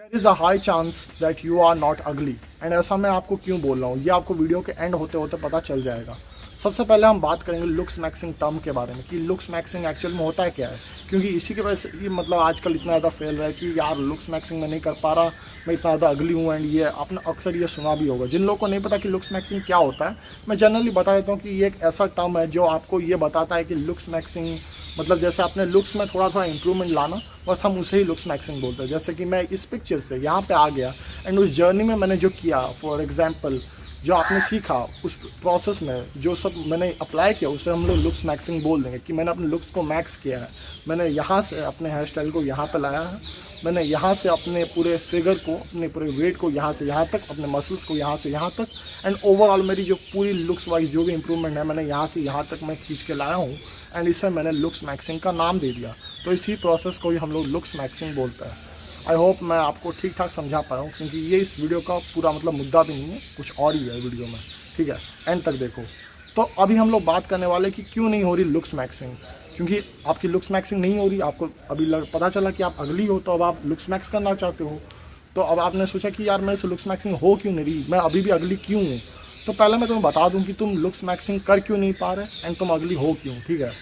There is a high chance that you are not ugly. And ऐसा मैं आपको क्यों बोल रहा हूँ ये आपको वीडियो के एंड होते होते पता चल जाएगा। सबसे पहले हम बात करेंगे लुक्स मैक्सिंग टर्म के बारे में कि लुक्स मैक्सिंग एक्चुअल में होता है क्या है, क्योंकि इसी की वजह से ये मतलब आजकल इतना ज़्यादा फैल रहा है कि यार लुक्स मैक्सिंग मैं नहीं कर पा रहा, मैं इतना ज़्यादा अगली हूँ। एंड ये आपने अक्सर ये सुना भी होगा। जिन लोगों को नहीं पता कि लुक्स मैक्सिंग क्या होता है, मैं जनरली बता देता हूँ कि ये एक ऐसा टर्म है जो आपको ये बताता है कि लुक्स मैक्सिंग मतलब जैसे अपने लुक्स में थोड़ा थोड़ा इंप्रूवमेंट लाना, बस हम उसे ही लुक्स मैक्सिंग बोलते हैं। जैसे कि मैं इस पिक्चर से यहाँ पे आ गया एंड उस जर्नी में मैंने जो किया, फॉर एग्जांपल जो आपने सीखा उस प्रोसेस में जो सब मैंने अप्लाई किया उसे हम लोग लुक्स मैक्सिंग बोल देंगे कि मैंने अपने लुक्स को मैक्स किया है। मैंने यहाँ से अपने हेयर स्टाइल को यहाँ पे लाया है, मैंने यहाँ से अपने पूरे फिगर को, अपने पूरे वेट को यहाँ से यहाँ तक, अपने मसल्स को यहाँ से यहाँ तक, एंड ओवरऑल मेरी जो पूरी लुक्स वाइज जो भी इंप्रूवमेंट है मैंने यहाँ से यहाँ तक मैं खींच के लाया हूँ। एंड इसे मैंने लुक्स मैक्सिंग का नाम दे दिया। तो इसी प्रोसेस को ही हम लोग लुक्स मैक्सिंग बोलते हैं। आई होप मैं आपको ठीक ठाक समझा पाया हूँ, क्योंकि ये इस वीडियो का पूरा मतलब मुद्दा भी नहीं है, कुछ और ही है वीडियो में। ठीक है, एंड तक देखो। तो अभी हम लोग बात करने वाले कि क्यों नहीं हो रही लुक्स मैक्सिंग। क्योंकि आपकी लुक्स मैक्सिंग नहीं हो रही, आपको अभी पता चला कि आप अगली हो, तो अब आप लुक्स मैक्स करना चाहते हो। तो अब आपने सोचा कि यार मेरे से लुक्स मैक्सिंग हो क्यों नहीं रही, मैं अभी भी अगली क्यों हूँ। तो पहले मैं तुम्हें बता दूँ कि तुम लुक्स मैक्सिंग कर क्यों नहीं पा रहे एंड तुम अगली हो क्यों। ठीक है,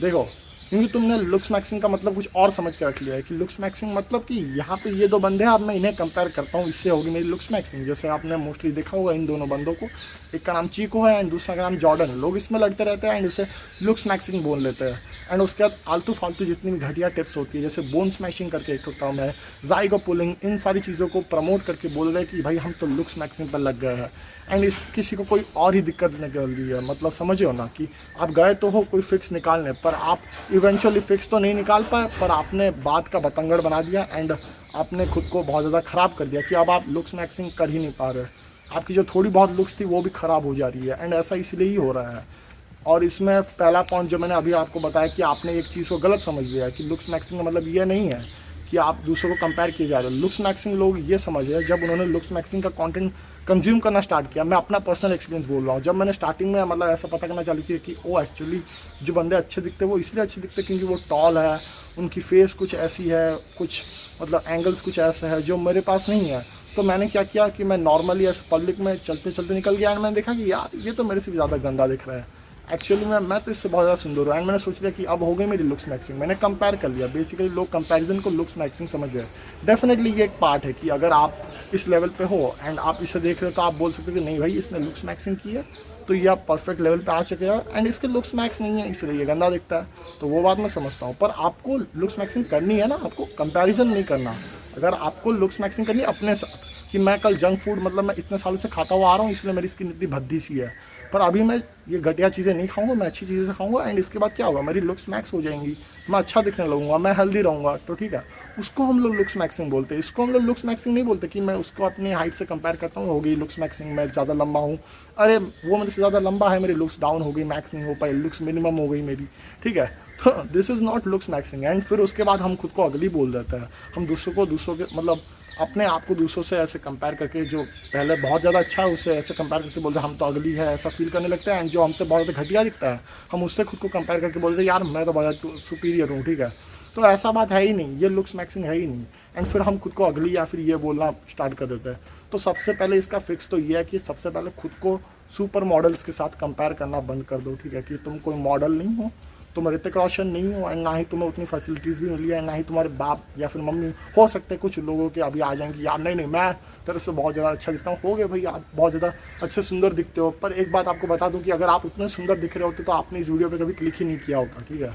देखो, क्योंकि तुमने लुक्स मैक्सिंग का मतलब कुछ और समझ के रख लिया है कि लुक्स मैक्सिंग मतलब कि यहाँ पे ये दो बंदे हैं, अब मैं इन्हें कंपेयर करता हूँ, इससे होगी मेरी लुक्स मैक्सिंग। जैसे आपने मोस्टली देखा होगा इन दोनों बंदों को, एक का नाम चीको है एंड दूसरा का नाम जॉर्डन। लोग इसमें लड़ते रहते हैं एंड उसे लुक्स मैक्सिंग बोल लेते हैं। एंड उसके बाद आलतू फालतू जितनी भी घटिया टिप्स होती है, जैसे बोन स्मैशिंग करके एक टर्म है, जाइगो पुलिंग, इन सारी चीज़ों को प्रमोट करके बोल रहे हैं कि भाई हम तो लुक्स मैक्सिंग पर लग गए हैं। एंड इस किसी को कोई और ही दिक्कत निकल रही है। मतलब समझे हो ना कि आप गए तो हो कोई फिक्स निकालने, पर आप इवेंचुअली फिक्स तो नहीं निकाल पाए, पर आपने बात का बतंगड़ बना दिया एंड आपने खुद को बहुत ज़्यादा ख़राब कर दिया कि अब आप लुक्स मैक्सिंग कर ही नहीं पा रहे। आपकी जो थोड़ी बहुत लुक्स थी वो भी ख़राब हो जा रही है एंड ऐसा इसलिए ही हो रहा है। और इसमें पहला पॉइंट जो मैंने अभी आपको बताया कि आपने एक चीज़ को गलत समझ लिया है कि लुक्स मैक्सिंग का मतलब ये नहीं है कि आप दूसरों को कंपेयर किए जा रहे हो। लुक्स मैक्सिंग लोग ये समझ रहे हैं जब उन्होंने लुक्स मैक्सिंग का कंटेंट कंज्यूम करना स्टार्ट किया। मैं अपना पर्सनल एक्सपीरियंस बोल रहा हूँ। जब मैंने स्टार्टिंग में मतलब ऐसा पता करना चालू किया कि वो एक्चुअली जो बंदे अच्छे दिखते हैं वो इसलिए अच्छे दिखते हैं क्योंकि वो टॉल है, उनकी फेस कुछ ऐसी है, कुछ मतलब एंगल्स कुछ ऐसे है जो मेरे पास नहीं है। तो मैंने क्या किया कि मैं नॉर्मली ऐसे पब्लिक में चलते चलते निकल गया एंड मैंने देखा कि यार ये तो मेरे से भी ज़्यादा गंदा दिख रहा है। एक्चुअली मैं तो इससे बहुत ज़्यादा सुंदर हूँ एंड मैंने सोच लिया कि अब हो गई मेरी लुक्स मैक्सिंग। मैंने कंपेयर कर लिया। बेसिकली लोग कंपैरिजन को लुक्स मैक्सिंग समझ गए। डेफिनेटली ये एक पार्ट है कि अगर आप इस लेवल पे हो एंड आप इसे देख रहे हो तो आप बोल सकते हो कि नहीं भाई इसने लुक्स मैक्सिंग की है तो ये आप परफेक्ट लेवल पे आ चुके हैं एंड इसके लुक्स मैक्स नहीं है इसलिए ये गंदा दिखता है। तो वो बात मैं समझता हूँ, पर आपको लुक्स मैक्सिंग करनी है ना, आपको कंपैरिजन नहीं करना। अगर आपको लुक्स मैक्सिंग करनी है अपने साथ कि मैं कल जंक फूड मतलब मैं इतने सालों से खाता हुआ आ रहा हूँ इसलिए मेरी स्किन इतनी भद्दी सी है, पर अभी मैं ये घटिया चीज़ें नहीं खाऊंगा, मैं अच्छी चीज़ें खाऊंगा एंड इसके बाद क्या होगा, मेरी लुक्स मैक्स हो जाएंगी, मैं अच्छा दिखने लगूंगा, मैं हेल्दी रहूंगा। तो ठीक है, उसको हम लोग लुक्स मैक्सिंग बोलते हैं। इसको हम लोग लुक्स मैक्सिंग नहीं बोलते कि मैं उसको अपनी हाइट से कंपेयर करता हूँ, हो गई लुक्स मैक्सिंग, मैं ज़्यादा लंबा हूँ, अरे वो मेरे से ज़्यादा लंबा है, मेरी लुक्स डाउन हो गई, मैक्स नहीं हो पाई, लुक्स मिनिमम हो गई मेरी। ठीक है, तो this is not looks maxing. And फिर उसके बाद हम खुद को अगली बोल देते हैं। हम दूसरों के मतलब अपने आप को दूसरों से ऐसे कंपेयर करके, जो पहले बहुत ज़्यादा अच्छा है उससे ऐसे कंपेयर करके बोलते हैं हम तो अगली है, ऐसा फील करने लगते हैं। एंड जो हमसे बहुत ज़्यादा घटिया दिखता है हम उससे खुद को कंपेयर करके बोलते हैं यार मैं तो बहुत सुपीरियर हूँ। ठीक है, तो ऐसा बात है ही नहीं, ये लुक्स मैक्सिंग है ही नहीं। एंड फिर हम खुद को अगली या फिर ये बोलना स्टार्ट कर देते हैं। तो सबसे पहले इसका फिक्स तो ये है कि सबसे पहले खुद को सुपर मॉडल्स के साथ कंपेयर करना बंद कर दो। ठीक है, कि तुम कोई मॉडल नहीं हो, तुम ऋतिक रोशन नहीं हो एंड ना ही तुम्हें उतनी फैसिलिटीज़ भी मिली है, ना ही तुम्हारे बाप या फिर मम्मी। हो सकते हैं कुछ लोगों के अभी आ जाएंगे यार नहीं मैं तेरे से बहुत ज़्यादा अच्छा दिखता हूँ, हो गए भाई आप बहुत ज़्यादा अच्छे सुंदर दिखते हो। पर एक बात आपको बता दूँ कि अगर आप उतने सुंदर दिख रहे होते तो आपने इस वीडियो पर कभी क्लिक ही नहीं किया होता। ठीक है,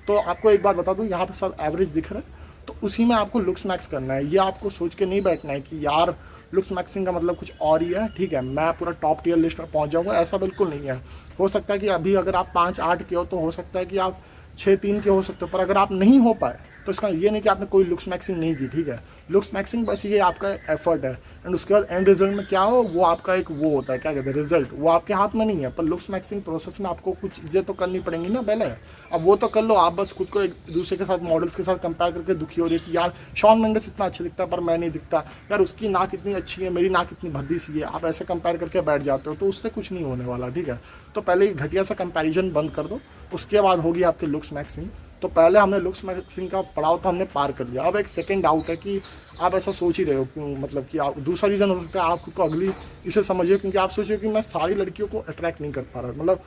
तो आपको एक बात बता दूँ, यहाँ पर सब एवरेज दिख रहा है तो उसी में आपको लुक्स मैक्स करना है। ये आपको सोच के नहीं बैठना है कि यार लुक्स मैक्सिंग का मतलब कुछ और ही है। ठीक है, मैं पूरा टॉप टियर लिस्ट में पहुंच जाऊंगा, ऐसा बिल्कुल नहीं है। हो सकता है कि अभी अगर आप 5-8 के हो तो हो सकता है कि आप 6-3 के हो सकते हो, पर अगर आप नहीं हो पाए तो इसका ये नहीं कि आपने कोई लुक्स मैक्सिंग नहीं की। ठीक है, लुक्स मैक्सिंग बस ये आपका एफर्ट है एंड उसके बाद एंड रिजल्ट में क्या हो वो आपका एक वो होता है, क्या कहते हैं, रिजल्ट, वो आपके हाथ में नहीं है। पर लुक्स मैक्सिंग प्रोसेस में आपको कुछ चीज़ें तो करनी पड़ेंगी ना पहले। अब वो तो कर लो, आप बस खुद को एक दूसरे के साथ मॉडल्स के साथ कंपेयर करके दुखी हो रही है कि यार शॉन मेंडेस इतना अच्छा दिखता है पर मैं नहीं दिखता, यार उसकी नाक इतनी अच्छी है मेरी नाक इतनी भद्दी सी है, आप ऐसे कंपेयर करके बैठ जाते हो तो उससे कुछ नहीं होने वाला। ठीक है, तो पहले घटिया सा कंपेरिजन बंद कर दो, उसके बाद होगी आपकी लुक्स मैक्सिंग। तो पहले हमने लुक्स मैक्सिंग का पड़ाव तो हमने पार कर लिया। अब एक सेकेंड डाउट है कि आप ऐसा सोच ही रहे हो क्यों, मतलब कि आप दूसरा रीज़न हो सकता है आप खुद को अगली इसे समझिए क्योंकि आप सोचिए कि मैं सारी लड़कियों को अट्रैक्ट नहीं कर पा रहा। मतलब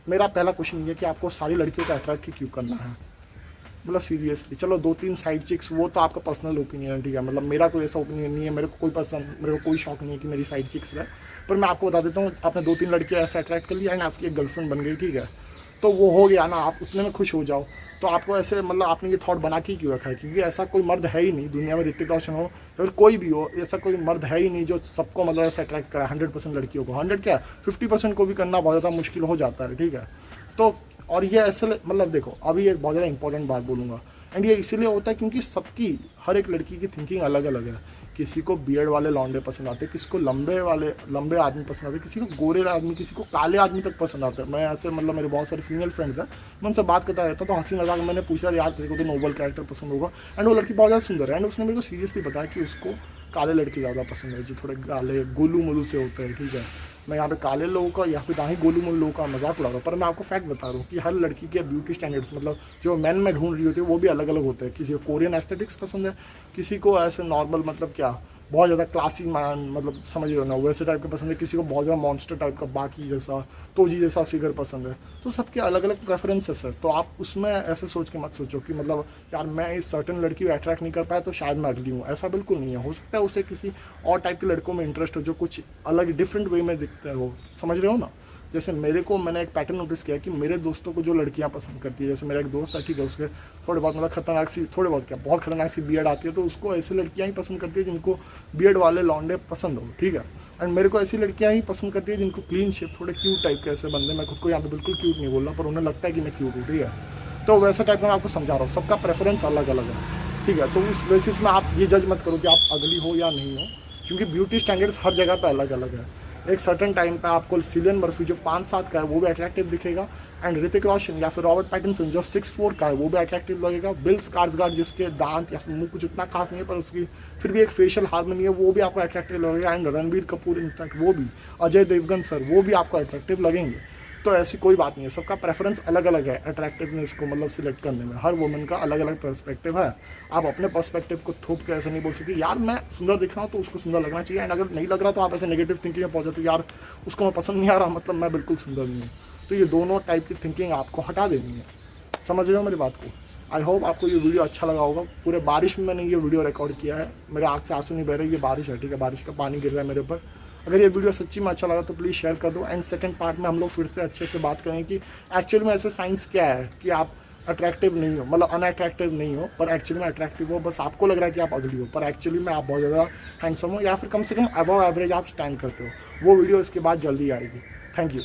मेरा पहला क्वेश्चन ये है कि आपको सारी लड़कियों को अट्रैक्ट ही क्यों करना है, मतलब सीरियसली। चलो 2-3 साइड चिक्स वो तो आपका पर्सनल ओपिनियन है, ठीक है, मतलब मेरा कोई ऐसा ओपिनियन नहीं है, मेरे को कोई पसंद, मेरे को कोई शौक नहीं है कि मेरी साइड चिक्स रहे। पर मैं आपको बता देता हूँ, आपने 2-3 लड़कियाँ ऐसे अट्रैक्ट कर लिया एंड आपकी एक गर्लफ्रेंड बन गई, ठीक है, तो वो हो गया ना, आप उतने में खुश हो जाओ। तो आपको ऐसे मतलब आपने ये थॉट बना के क्यों रखा है, क्योंकि ऐसा कोई मर्द है ही नहीं दुनिया में, ऋतिक रोशन हो या फिर कोई भी हो, ऐसा कोई मर्द है ही नहीं जो सबको मतलब ऐसे अट्रैक्ट करा 100% लड़कियों को। 100 क्या 50% को भी करना बहुत ज़्यादा मुश्किल हो जाता है, ठीक है। तो और ये ऐसे मतलब देखो, अभी एक बहुत ज़्यादा इंपॉर्टेंट बात बोलूँगा, एंड ये इसीलिए होता है क्योंकि सबकी हर एक लड़की की थिंकिंग अलग अलग है। किसी को बियर्ड वाले लौंडे पसंद आते हैं, किसी को लंबे आदमी पसंद आते हैं, किसी को गोरे आदमी, किसी को काले आदमी तक पसंद आते हैं। मैं ऐसे मतलब मेरे बहुत सारे फीमेल फ्रेंड्स हैं, मैं उनसे बात करता रहता हूँ, तो हंसी मजाक मैंने पूछा यार तेरे को तो नोबल कैरेक्टर पसंद होगा, एंड वो लड़की बहुत ज़्यादा सुंदर है, एंड उसने मेरे को सीरियसली बताया कि उसको काले लड़के ज़्यादा पसंद है जो थोड़े काले गोलू मोलू से होते हैं, ठीक है। मैं यहाँ पे काले लोगों का या फिर ना ही गोलू मोलू लोगों का मजाक उड़ा रहा हूँ, पर मैं आपको फैक्ट बता रहा हूँ कि हर लड़की के ब्यूटी स्टैंडर्ड्स मतलब जो मैन में ढूंढ रही होती है वो भी अलग अलग होते हैं। किसी को कोरियन एस्थेटिक्स पसंद है, किसी को ऐसे नॉर्मल मतलब क्या बहुत ज़्यादा क्लासी मैन, मतलब समझ रहे हो ना, वैसे टाइप का पसंद है, किसी को बहुत ज़्यादा मॉन्स्टर टाइप का बाकी जैसा तोजी जैसा फिगर पसंद है। तो सबके अलग अलग प्रेफरेंसेस है, तो आप उसमें ऐसे सोच के मत सोचो कि मतलब यार मैं इस सर्टन लड़की को अट्रैक्ट नहीं कर पाया तो शायद मैं अगली हूँ, ऐसा बिल्कुल नहीं है। हो सकता है उसे किसी और टाइप के लड़कों में इंटरेस्ट हो जो कुछ अलग डिफरेंट वे में दिखते हो, समझ रहे हो ना। जैसे मेरे को मैंने एक पैटर्न नोटिस किया कि मेरे दोस्तों को जो लड़कियां पसंद करती है, जैसे मेरा एक दोस्त है, ठीक है, उसके थोड़े बहुत मतलब खतरनाक सी, थोड़े बहुत क्या बहुत खतरनाक सी बियर्ड आती है, तो उसको ऐसी लड़कियां ही पसंद करती है जिनको बियर्ड वाले लौंडे पसंद हो, ठीक है। एंड मेरे को ऐसी लड़कियां ही पसंद करती है जिनको क्लीन शेप, थोड़े क्यूट टाइप के ऐसे बंदे, मैं खुद को यहाँ पे बिल्कुल क्यूट नहीं बोल रहा, पर उन्हें लगता है कि मैं क्यूट हूँ, ठीक है। तो वैसा टाइप में मैं आपको समझा रहा हूँ, सबका प्रेफरेंस अलग अलग है, ठीक है। तो उस बेसिस में आप ये जज मत करो कि आप अगली हो या नहीं हो, क्योंकि ब्यूटी स्टैंडर्ड्स हर जगह पे अलग अलग है। एक सर्टन टाइम पे आपको सिलियन मर्फी जो 5'7" का है वो भी अट्रैक्टिव दिखेगा, एंड ऋतिक रोशन या फिर रॉबर्ट पैटिंसन जो 6'4" का है वो भी अट्रैक्टिव लगेगा। बिल स्कार्सगार्ड जिसके दांत या फिर मुंह कुछ इतना खास नहीं है पर उसकी फिर भी एक फेशियल हार्मनी है, वो भी आपको अट्रैक्टिव लगेगा। एंड रणबीर कपूर इनफैक्ट वो भी, अजय देवगन सर वो भी आपको अट्रैक्टिव लगेंगे। तो ऐसी कोई बात नहीं है, सबका प्रेफरेंस अलग अलग है अट्रैक्टिवनेस को मतलब सिलेक्ट करने में। हर वुमेन का अलग अलग पर्सपेक्टिव है, आप अपने पर्सपेक्टिव को थोप के ऐसे नहीं बोल सकते यार मैं सुंदर दिख रहा हूँ तो उसको सुंदर लगना चाहिए, एंड अगर नहीं लग रहा तो आप ऐसे नेगेटिव थिंकिंग में पहुंच जाते यार उसको मैं पसंद नहीं आ रहा मतलब मैं बिल्कुल सुंदर नहीं हूँ। तो ये दोनों टाइप की थिंकिंग आपको हटा देनी है, समझ रहे हो मेरी बात को। आई होप आपको ये वीडियो अच्छा लगा होगा। पूरे बारिश में मैंने ये वीडियो रिकॉर्ड किया है, मेरे आँख से आंसू नहीं बह रहे, ये बारिश है, ठीक है, बारिश का पानी गिर रहा है मेरे ऊपर। अगर ये वीडियो सच्ची में अच्छा लगा तो प्लीज़ शेयर कर दो, एंड सेकंड पार्ट में हम लोग फिर से अच्छे से बात करें कि एक्चुअल में ऐसे साइंस क्या है कि आप अट्रैक्टिव नहीं हो, मतलब अनअट्रैक्टिव नहीं हो पर एक्चुअली में अट्रैक्टिव हो, बस आपको लग रहा है कि आप अगली हो पर एक्चुअली में आप बहुत ज़्यादा हैंडसम हो या फिर कम से कम अबव एवरेज आप स्टैंड करते हो। वो वीडियो इसके बाद जल्दी आएगी। Thank you.